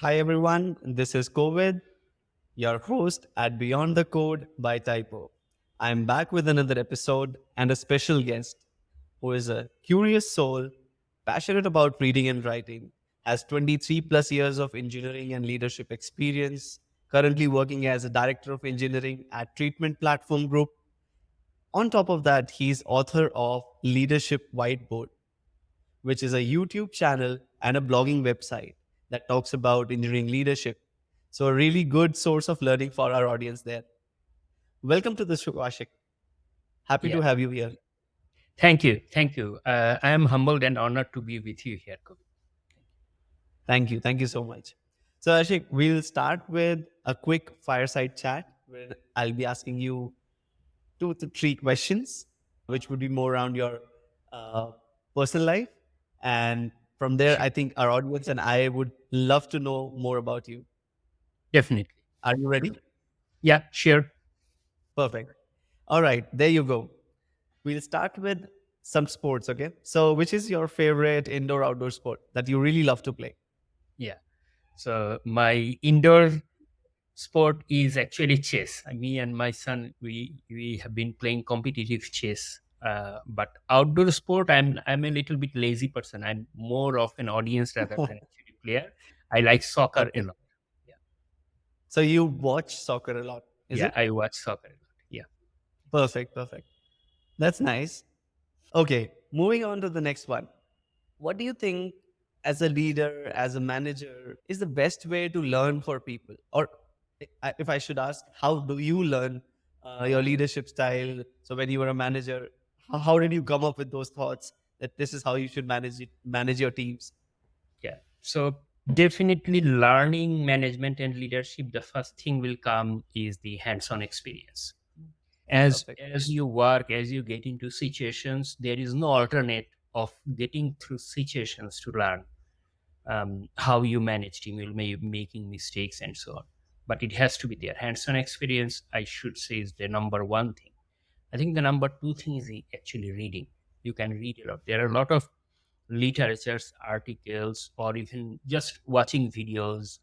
Hi everyone, this is COVID, your host at Beyond the Code by Typo. I'm back with another episode and a special guest who is a curious soul, passionate about reading and writing, has 23 plus years of engineering and leadership experience, currently working as a director of engineering at Treatment Platform Group. On top of that, he's author of Leadership Whiteboard, which is a YouTube channel and a blogging website that talks about engineering leadership. So, a really good source of learning for our audience there. Welcome to the show, Ashik. Happy to Yeah, have you here. thank you. Thank you. I am humbled and honored to be with you here, Kobe. Thank you. Thank you so much. So, Ashik, we'll start with a quick fireside chat where I'll be asking you 2 to 3 questions, which would be more around your uh, personal life. And from there, Sure. I think our audience and I would love to know more about you. Definitely. Are you ready? Yeah, sure. Perfect. All right, there you go. We'll start with some sports, okay? So, which is your favorite indoor outdoor sport that you really love to play? Yeah. So my indoor sport is actually chess. Me and my son, we have been playing competitive chess. But outdoor sport, I'm a little bit lazy person. I'm more of an audience rather than actually player. I like soccer a Okay. lot. Yeah. So, you watch soccer a lot, is Yeah, it? I watch soccer a lot. Yeah. Perfect, perfect. That's nice. Okay, moving on to the next one. What do you think, as a leader, as a manager, is the best way to learn for people? Or if I should ask, how do you learn your leadership style? So when you were a manager, how did you come up with those thoughts that this is how you should manage your teams? Yeah. So definitely learning management and leadership, the first thing will come is the hands-on experience. Perfect. As you work, as you get into situations, there is no alternate of getting through situations to learn how you manage team, will may making mistakes and so on. But it has to be there. Hands-on experience, I should say, is the number one thing. I think the number two thing is actually reading. You can read a lot. There are a lot of literatures, articles, or even just watching videos.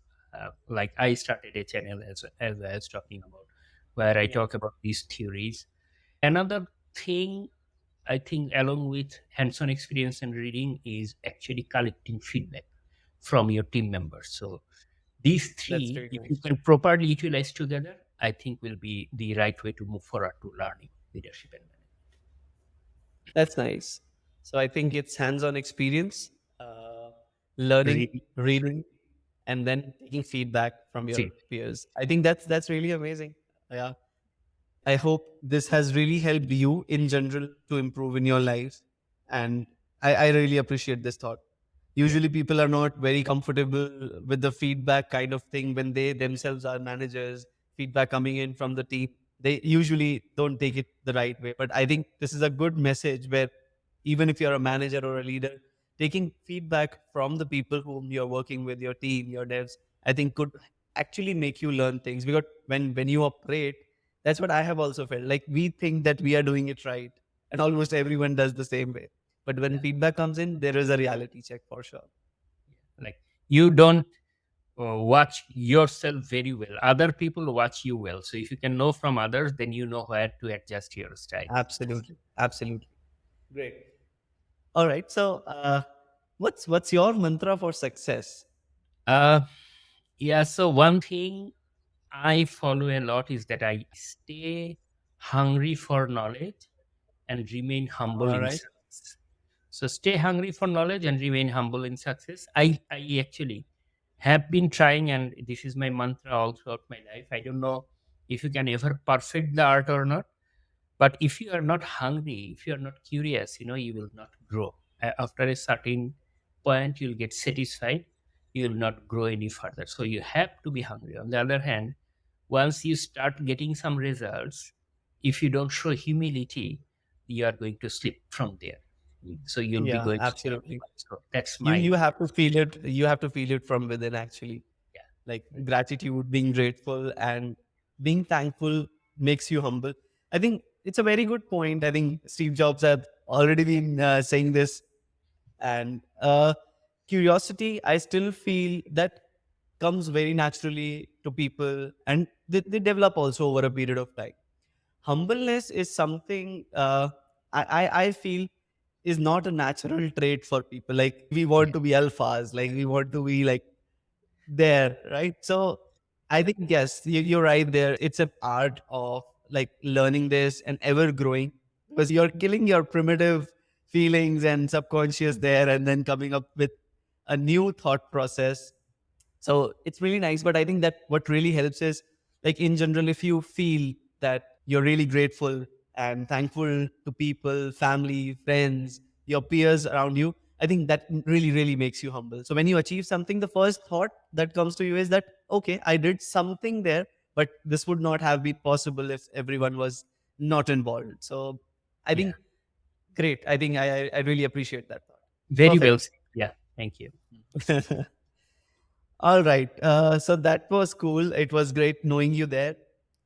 Like I started a channel as I was talking about, where I Yeah. talk about these theories. Another thing I think, along with hands-on experience and reading, is actually collecting feedback from your team members. So these That's three, very if you nice. can properly utilize together, I think will be the right way to move forward to learning leadership and management. That's nice. So I think it's hands-on experience, learning, Reading, reading, and then taking feedback from your feedback. peers. I think that's really amazing. Yeah. I hope this has really helped you in general to improve in your lives. And I really appreciate this thought. Yeah. Usually people are not very comfortable with the feedback kind of thing when they themselves are managers, feedback coming in from the team. They usually don't take it the right way. But I think this is a good message where even if you're a manager or a leader, taking feedback from the people whom you're working with, your team, your devs, I think could actually make you learn things. Because when you operate, that's what I have also felt. Like we think that we are doing it right, and almost everyone does the same way. But when Yeah. feedback comes in, there is a reality check for sure. Like you don't watch yourself very well. Other people watch you well. So if you can know from others, then you know where to adjust your style. Absolutely, absolutely. Great. All right. So, what's your mantra for success? Uh, yeah. So one thing I follow a lot is that I stay hungry for knowledge and remain humble All in right. success. So stay hungry for knowledge and remain humble in success. I actually have been trying, and this is my mantra all throughout my life. I don't know if you can ever perfect the art or not, but if you are not hungry, if you are not curious, you will not grow. After a certain point, you'll get satisfied. You will not grow any further. So you have to be hungry. On the other hand, once you start getting some results, if you don't show humility, you are going to slip from there. So you'll be Yeah, going step absolutely. by step. That's You my you have to feel it. You have to feel it from within. Actually, yeah. like gratitude, being grateful, and being thankful makes you humble. I think it's a very good point. I think Steve Jobs have already been saying this. And curiosity, I still feel that comes very naturally to people, and they develop also over a period of time. Humbleness is something I feel is not a natural trait for people. Like we want Yeah. to be alphas, like we want to be like there, right? So I think yes, you're right there. It's an art of like learning this and ever growing, because you're killing your primitive feelings and subconscious there, and then coming up with a new thought process. So it's really nice. But I think that what really helps is, like, in general, if you feel that you're really grateful and thankful to people, family, friends, your peers around you, I think that really, really makes you humble. So when you achieve something, the first thought that comes to you is that, okay, I did something there, but this would not have been possible if everyone was not involved. So I Yeah. think great. I think I really appreciate that thought. Very well Perfect. said. Yeah. Thank you. All right. So that was cool. It was great knowing you there.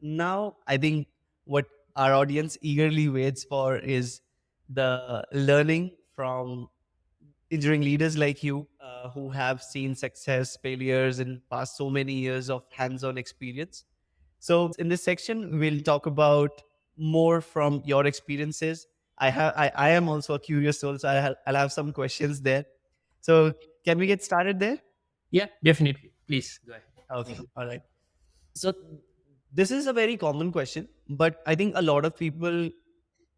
Now, I think what our audience eagerly waits for is the learning from engineering leaders like you, who have seen success, failures, and past so many years of hands-on experience. So in this section, we'll talk about more from your experiences. I am also a curious soul, so I'll have some questions there. So can we get started there? Yeah, definitely. Please go ahead. Okay. All right. So this is a very common question, but I think a lot of people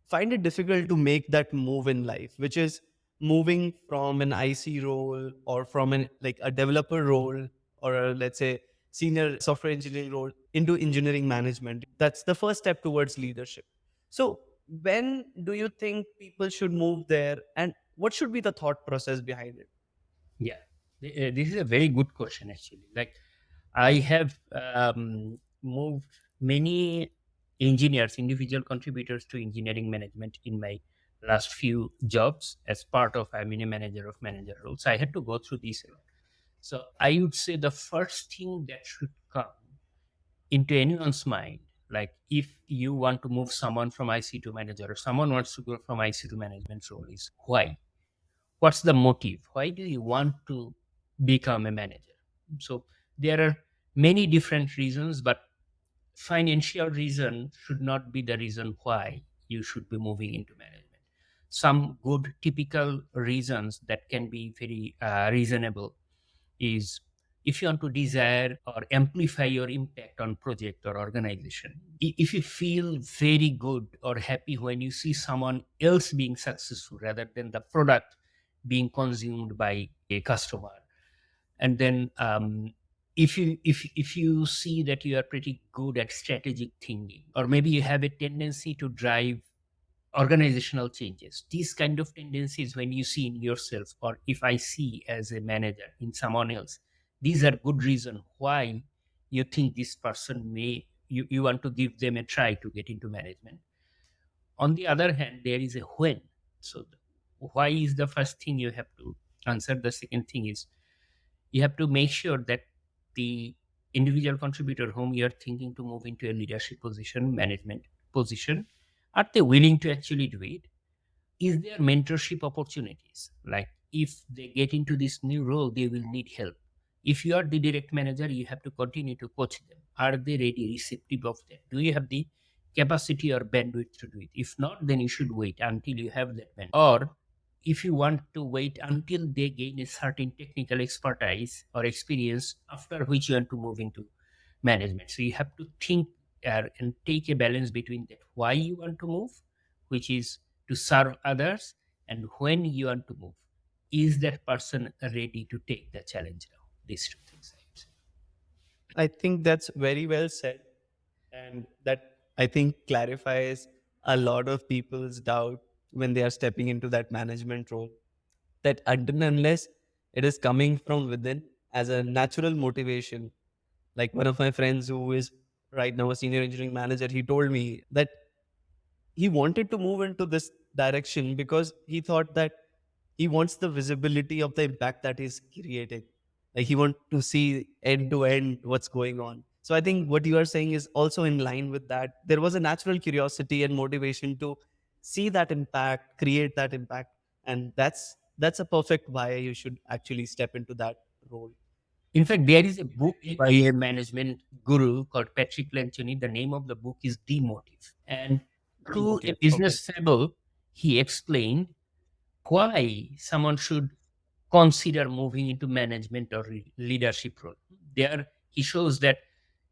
find it difficult to make that move in life, which is moving from an IC role or from an like a developer role or a, let's say, senior software engineering role into engineering management. That's the first step towards leadership. So when do you think people should move there, and what should be the thought process behind it? Yeah. This is a very good question, actually. Like, I have moved many engineers, individual contributors to engineering management in my last few jobs as part of I'm in a manager of manager roles. I had to go through this a lot. So I would say the first thing that should come into anyone's mind, like if you want to move someone from IC to manager or someone wants to go from IC to management role, is why? What's the motive? Why do you want to become a manager? So there are many different reasons, but financial reason should not be the reason why you should be moving into management. Some good typical reasons that can be very reasonable is if you want to desire or amplify your impact on project or organization. If you feel very good or happy when you see someone else being successful rather than the product being consumed by a customer. And then if you see that you are pretty good at strategic thinking, or maybe you have a tendency to drive organizational changes, these kind of tendencies, when you see in yourself or if I see as a manager in someone else, these are good reason why you think this person you want to give them a try to get into management. On the other hand, there is a when. So why is the first thing you have to answer. The second thing is you have to make sure that the individual contributor whom you are thinking to move into a leadership position, management position, are they willing to actually do it? Is there mentorship opportunities? Like if they get into this new role, they will need help. If you are the direct manager, you have to continue to coach them. Are they ready, receptive of that? Do you have the capacity or bandwidth to do it? If not, then you should wait until you have that bandwidth. Or if you want to wait until they gain a certain technical expertise or experience, after which you want to move into management. So you have to think and take a balance between that why you want to move, which is to serve others, and when you want to move, is that person ready to take the challenge now? These two things, I would say. I think that's very well said. And that, I think, clarifies a lot of people's doubt when they are stepping into that management role. That until and unless it is coming from within as a natural motivation, like one of my friends who is right now a senior engineering manager, he told me that he wanted to move into this direction because he thought that he wants the visibility of the impact that he's creating. Like he wants to see end to end what's going on. So I think what you are saying is also in line with that. There was a natural curiosity and motivation to see that impact, create that impact, and that's a perfect why you should actually step into that role. In fact, there is a book by a management guru called Patrick Lencioni. The name of the book is Demotive. And through a Motive. Okay. business fable, he explained why someone should consider moving into management or leadership role. There, he shows that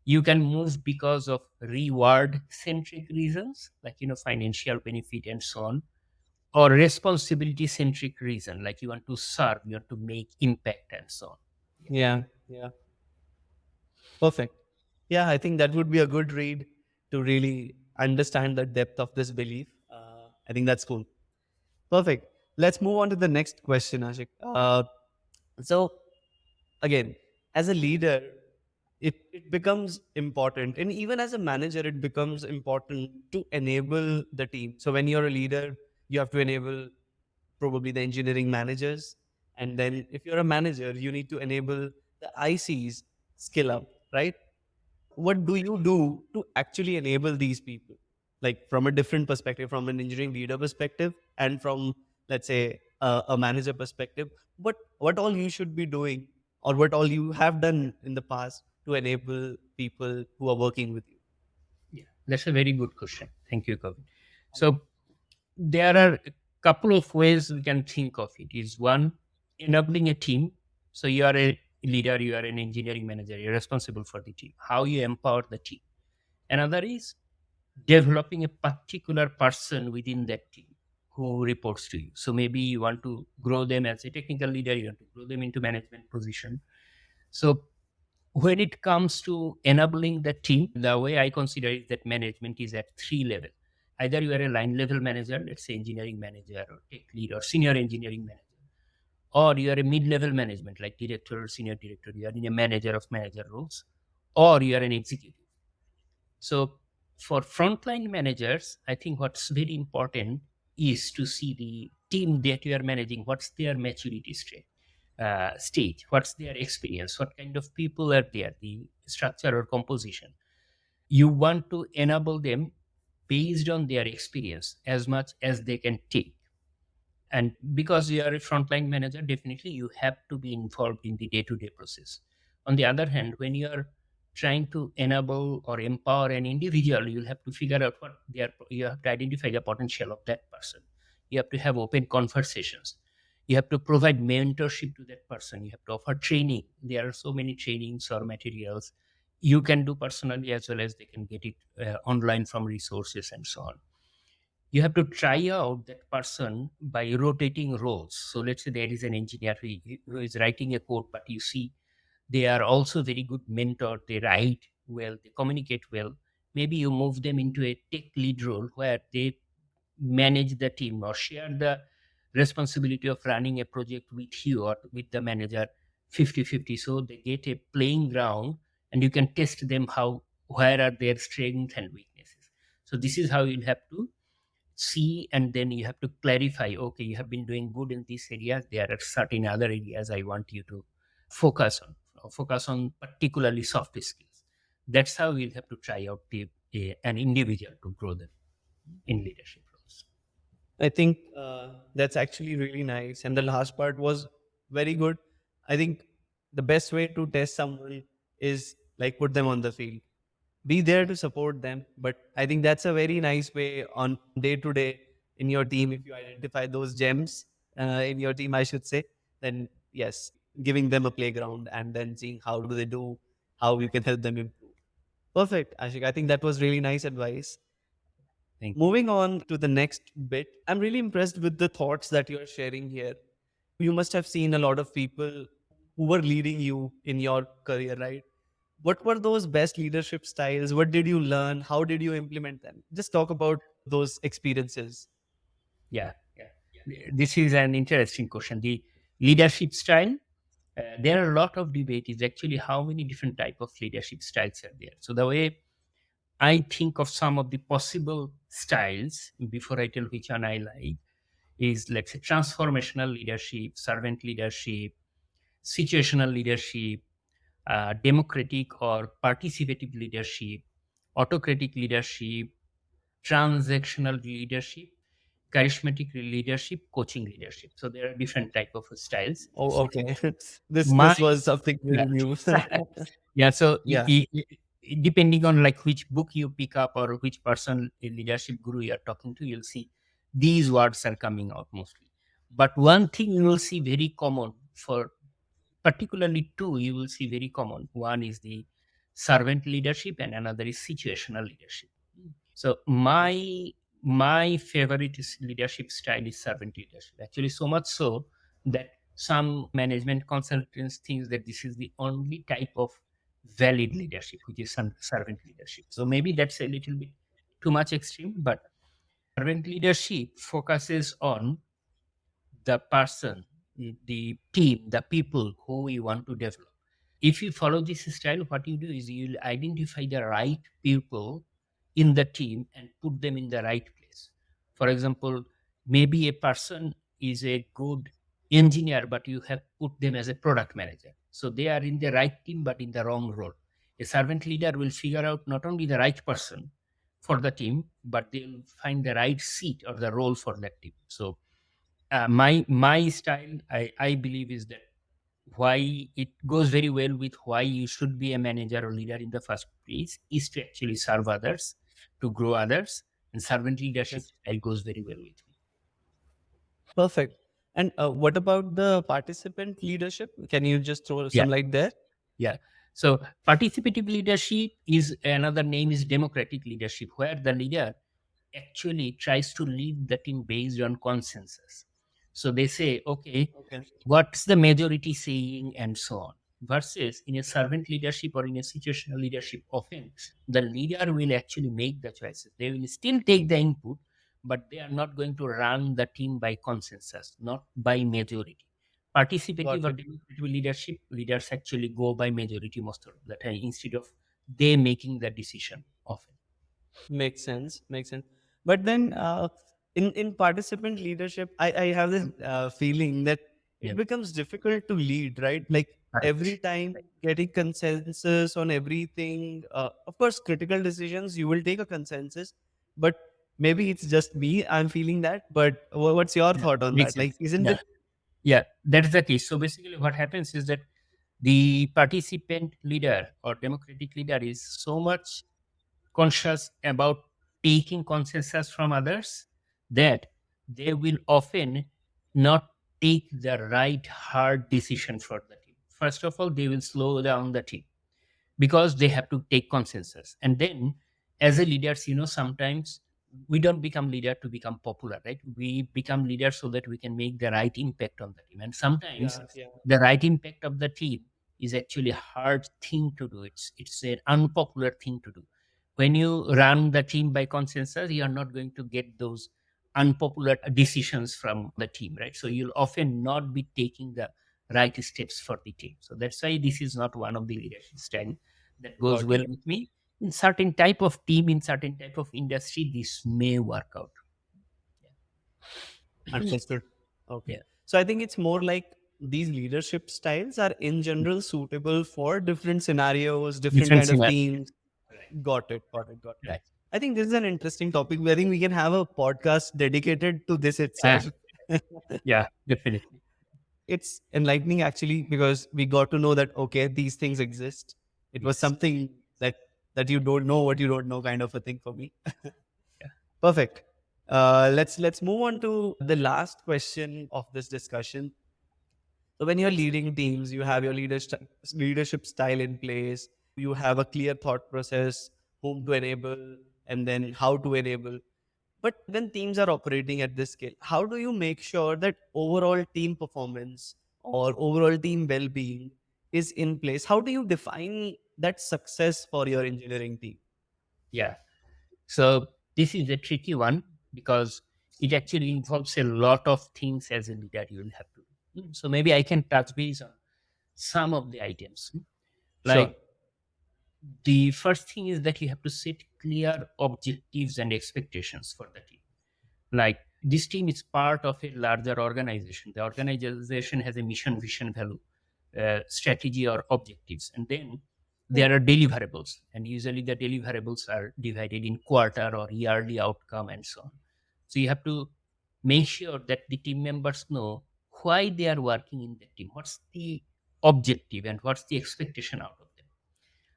you can move because of reward centric reasons, like financial benefit and so on, or responsibility centric reason, like you want to serve, you want to make impact and so on. Yeah. Yeah. Perfect. Yeah, I think that would be a good read to really understand the depth of this belief. I think that's cool. Perfect. Let's move on to the next question, Ashik. So, again, as a leader, it becomes important. And even as a manager, it becomes important to enable the team. So, when you're a leader, you have to enable probably the engineering managers. And then, if you're a manager, you need to enable the ICs skill up, right? What do you do to actually enable these people, like from a different perspective, from an engineering leader perspective, and from, let's say, a manager perspective? What all you should be doing, or what all you have done in the past to enable people who are working with you? Yeah, that's a very good question. Thank you, Kavit. So there are a couple of ways we can think of it. Is one, enabling a team. So you are a leader, you are an engineering manager, you're responsible for the team. How you empower the team. Another is developing a particular person within that team who reports to you. So maybe you want to grow them as a technical leader, you want to grow them into management position. So when it comes to enabling the team, the way I consider it that management is at three level. Either you are a line level manager, let's say engineering manager or tech lead or senior engineering manager, or you are a mid level management like director or senior director. You are in a manager of manager roles, or you are an executive. So for frontline managers, I think what's very important is to see the team that you are managing. What's their maturity stage? What's their experience? What kind of people are there? The structure or composition. You want to enable them based on their experience as much as they can take. And because you are a frontline manager, definitely you have to be involved in the day-to-day process. On the other hand, when you are trying to enable or empower an individual, you'll have to figure out what they are. You have to identify the potential of that person. You have to have open conversations. You have to provide mentorship to that person. You have to offer training. There are so many trainings or materials you can do personally as well as they can get it online from resources and so on. You have to try out that person by rotating roles. So let's say there is an engineer who is writing a code, but you see they are also very good mentor. They write well, they communicate well. Maybe you move them into a tech lead role where they manage the team or share the responsibility of running a project with you or with the manager 50-50. So they get a playing ground and you can test them how, where are their strengths and weaknesses. So this is how you'll have to see, and then you have to clarify, okay, you have been doing good in these areas, there are certain other areas I want you to focus on, particularly soft skills. That's how we'll have to try out an individual to grow them in leadership roles. I think that's actually really nice. And the last part was very good. I think the best way to test someone is like put them on the field. Be there to support them. But I think that's a very nice way on day to day in your team. If you identify those gems in your team, I should say, then yes, giving them a playground and then seeing how do they do, how you can help them improve. Perfect, Ashik. I think that was really nice advice. Thank you. Moving on to the next bit, I'm really impressed with the thoughts that you're sharing here. You must have seen a lot of people who were leading you in your career, right? What were those best leadership styles? What did you learn? How did you implement them? Just talk about those experiences. Yeah, yeah. This is an interesting question. The leadership style. There are a lot of debate. Is actually how many different type of leadership styles are there. So the way I think of some of the possible styles before I tell which one I like is, let's say, transformational leadership, servant leadership, situational leadership, democratic or participative leadership, autocratic leadership, transactional leadership, charismatic leadership, coaching leadership. So there are different type of styles. Oh, okay. This My was something yeah. very new. Yeah, so Yeah. depending on like which book you pick up or which person in leadership guru you are talking to, you'll see these words are coming out mostly. But one thing you will see very common for particularly two, you will see very common. One is the servant leadership and another is situational leadership. So my favorite leadership style is servant leadership. Actually, so much so that some management consultants think that this is the only type of valid leadership, which is servant leadership. So maybe that's a little bit too much extreme, but servant leadership focuses on the person, the team, the people who we want to develop. If you follow this style, what you do is you'll identify the right people in the team and put them in the right place. For example, maybe a person is a good engineer, but you have put them as a product manager. So they are in the right team, but in the wrong role. A servant leader will figure out not only the right person for the team, but they'll find the right seat or the role for that team. So my style, I believe, is that why it goes very well with why you should be a manager or leader in the first place is to actually serve others, to grow others, and servant leadership Yes. style goes very well with me. Perfect. And what about the participant leadership? Can you just throw Yeah, some light there? yeah. So participative leadership is another name is democratic leadership, where the leader actually tries to lead the team based on consensus. So they say, okay, Okay. what's the majority saying, and so on. Versus in a servant leadership or in a situational leadership, often the leader will actually make the choices. They will still take the input, but they are not going to run the team by consensus, not by majority. Participative Got or it. democratic leadership, leaders actually go by majority most of the time instead of they making the decision often. Makes sense. Makes sense. But then, in participant leadership, I have this feeling that Yeah, it becomes difficult to lead, right? Like every right. time getting consensus on everything. Of course, critical decisions you will take a consensus, but maybe it's just me. I'm feeling that. But what's your Yeah, thought on makes that? Like, sense. isn't Yeah, it yeah, that's the case. So basically, what happens is that the participant leader or democratic leader is so much conscious about taking consensus from others that they will often not take the right hard decision for the team. First of all, they will slow down the team because they have to take consensus. And then as a leaders, sometimes we don't become leader to become popular, right? We become leaders so that we can make the right impact on the team. And sometimes Yeah, yeah. the right impact of the team is actually a hard thing to do. It's an unpopular thing to do. When you run the team by consensus, you are not going to get those unpopular decisions from the team, right? So you'll often not be taking the right steps for the team. So that's why this is not one of the leadership style that goes Got well it. with me. In certain type of team, in certain type of industry, this may work out. Understood. Okay. Yeah. So I think it's more like these leadership styles are in general suitable for different scenarios, different Different kind of scenario. teams. Right. Got it. Got it. Got it. Right. I think this is an interesting topic. I think we can have a podcast dedicated to this Ah, itself. yeah, definitely. It's enlightening actually because we got to know that okay, these things exist. It was Yes. something that you don't know what you don't know kind of a thing for me. Yeah. Perfect. Let's move on to the last question of this discussion. So when you're leading teams, you have your leadership style in place. You have a clear thought process, whom to enable, and then how to enable. But when teams are operating at this scale, how do you make sure that overall team performance or overall team well-being is in place? How do you define that success for your engineering team? Yeah. So this is a tricky one because it actually involves a lot of things as a leader you will have to do. So maybe I can touch base on some of the items. Sure. Like the first thing is that you have to set clear objectives and expectations for the team. Like this team is part of a larger organization. The organization has a mission, vision, value, strategy, or objectives, and then there are deliverables. And usually the deliverables are divided in quarter or yearly outcome and so on. So you have to make sure that the team members know why they are working in the team, what's the objective and what's the expectation out of them.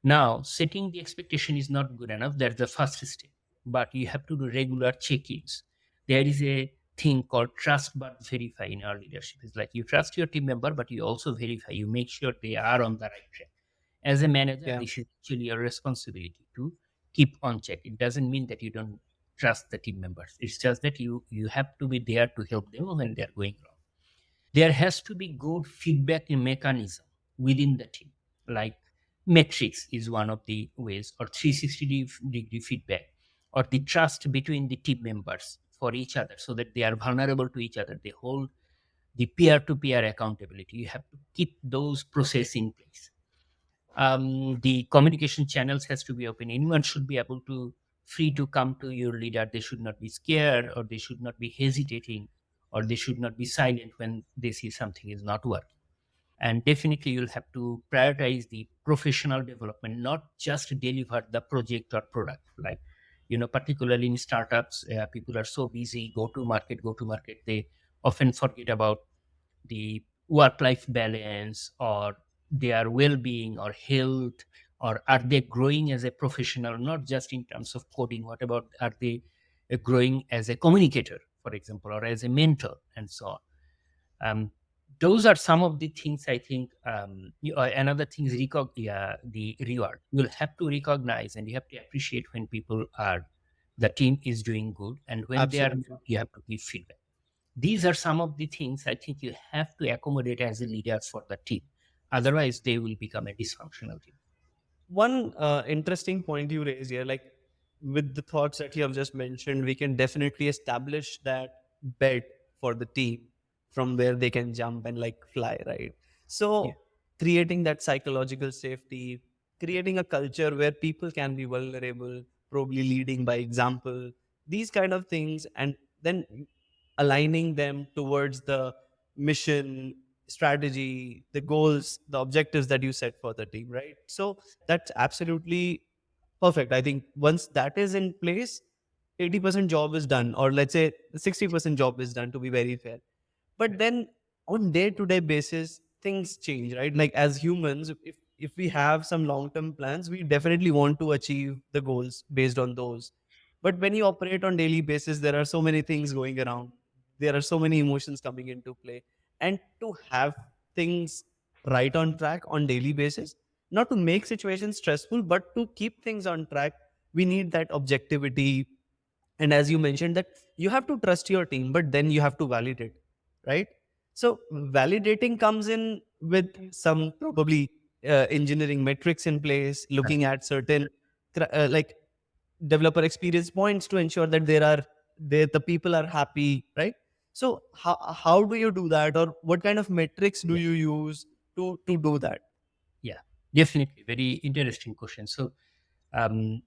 Now, setting the expectation is not good enough. That's the first step. But you have to do regular check-ins. There is a thing called trust but verify in our leadership. It's like you trust your team member, but you also verify. You make sure they are on the right track. As a manager, Yeah. this is actually your responsibility to keep on check. It doesn't mean that you don't trust the team members. It's just that you have to be there to help them when they're going wrong. There has to be good feedback mechanism within the team, like metrics is one of the ways, or 360-degree feedback, or the trust between the team members for each other, so that they are vulnerable to each other. They hold the peer-to-peer accountability. You have to keep those processes in place. The communication channels has to be open. Anyone should be able to free to come to your leader. They should not be scared, or they should not be hesitating, or they should not be silent when they see something is not working. And definitely you'll have to prioritize the professional development, not just deliver the project or product. Like, particularly in startups, people are so busy, go to market, they often forget about the work life balance, or their well-being or health, or are they growing as a professional, not just in terms of coding. What about, are they growing as a communicator, for example, or as a mentor, and so on. um, those are some of the things I think. Another thing is yeah, the reward. You'll have to recognize and you have to appreciate when people are, the team is doing good, and when they are Absolutely. good, you have to give feedback. These are some of the things I think you have to accommodate as a leader for the team. Otherwise, they will become a dysfunctional team. One interesting point you raised here, like with the thoughts that you have just mentioned, we can definitely establish that bed for the team from where they can jump and like fly, right? Yeah. So, creating that psychological safety, creating a culture where people can be vulnerable, probably leading by example, these kind of things, and then aligning them towards the mission, strategy, the goals, the objectives that you set for the team, right? So that's absolutely perfect. I think once that is in place, 80% job is done, or let's say 60% job is done, to be very fair. But Right. then on day to day basis, things change, right? Like as humans, if we have some long term plans, we definitely want to achieve the goals based on those. But when you operate on daily basis, there are so many things going around. There are so many emotions coming into play. And to have things right on track on daily basis, not to make situations stressful, but to keep things on track, we need that objectivity. And as you mentioned, that you have to trust your team, but then you have to validate, right? So validating comes in with some probably engineering metrics in place, Right. looking at certain like developer experience points to ensure that the people are happy, right? So how do you do that, or what kind of metrics do Yeah. you use to do that? Yeah. Definitely. Very interesting question. So, um,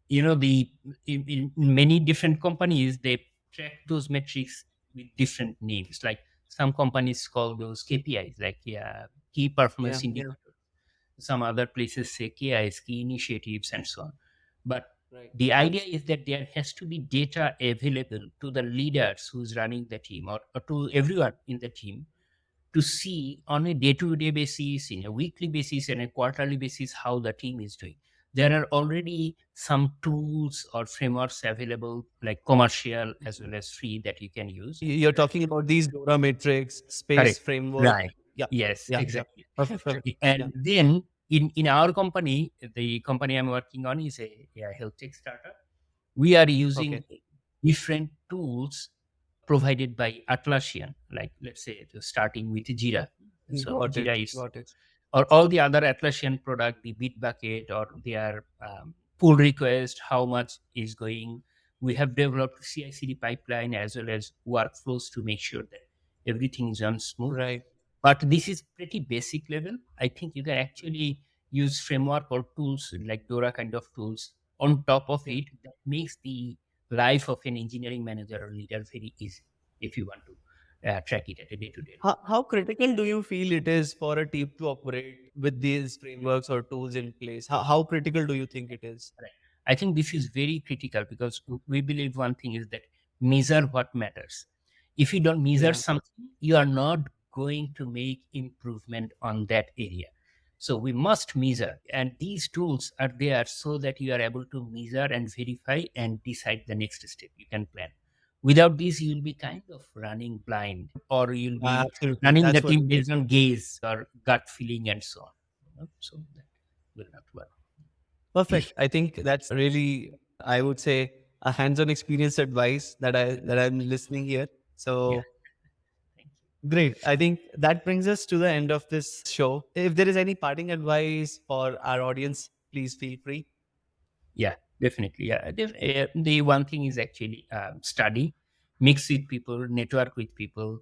the in many different companies, they track those metrics with different names. Like some companies call those KPIs, like, yeah, key Yeah, performance yeah. indicator. Some other places say KIs, key initiatives, and so on. But Right. the idea is that there has to be data available to the leaders who's running the team, or to everyone in the team, to see on a day-to-day basis, in a weekly basis, and a quarterly basis how the team is doing. There are already some tools or frameworks available, like commercial as well as free, that you can use. You're talking about these Dora matrix, space Correct. framework. Right. Yeah, Yes, yeah, yeah. exactly. Perfect, perfect. Yeah. And then in our company, the company I'm working on is a health tech startup. We are using Okay. different tools provided by Atlassian, like, let's say, starting with Jira. So Got it. Jira is, Got it. or all the other Atlassian product, the Bitbucket or their pull request, how much is going. We have developed CI/CD pipeline as well as workflows to make sure that everything is on smooth. Right. But this is pretty basic level. I think you can actually use framework or tools like Dora kind of tools on top of Yeah. it, that makes the life of an engineering manager or leader very easy if you want to track it at a day-to-day. How critical do you feel it is for a team to operate with these frameworks or tools in place? How critical do you think it is? Right. I think this is very critical, because we believe one thing is that measure what matters. If you don't measure Yeah. something, you are not going to make improvement on that area. So we must measure, and these tools are there so that you are able to measure and verify and decide the next step you can plan. Without this, you'll be kind of running blind, or you'll be Absolutely. running the That's what team based on gaze or gut feeling and so on. So that will not work. perfect. I think that's really, I would say, a hands-on experience advice that I'm listening here. Yeah. So Thank you. great. I think that brings us to the end of this show. If there is any parting advice for our audience, please feel free. Yeah, definitely. Yeah, the one thing is actually study, mix with people, network with people.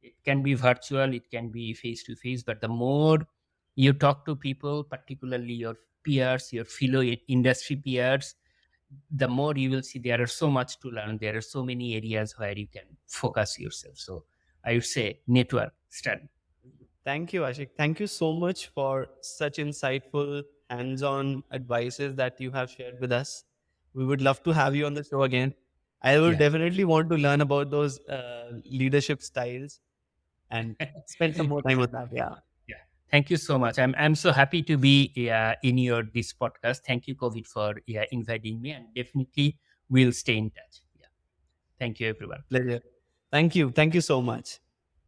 It can be virtual, it can be face to face, but the more you talk to people, particularly your peers, your fellow industry peers, the more you will see there are so much to learn. There are so many areas where you can focus yourself. So I would say network, study. Thank you, Ashik. Thank you so much for such insightful hands-on advices that you have shared with us. We would love to have you on the show again. I would Yeah. definitely want to learn about those leadership styles and spend some more time on that. Yeah. Yeah. Thank you so much. I'm so happy to be in your this podcast. Thank you, COVID, for inviting me, and definitely we'll stay in touch. Yeah. Thank you, everyone. Pleasure. Thank you. Thank you so much.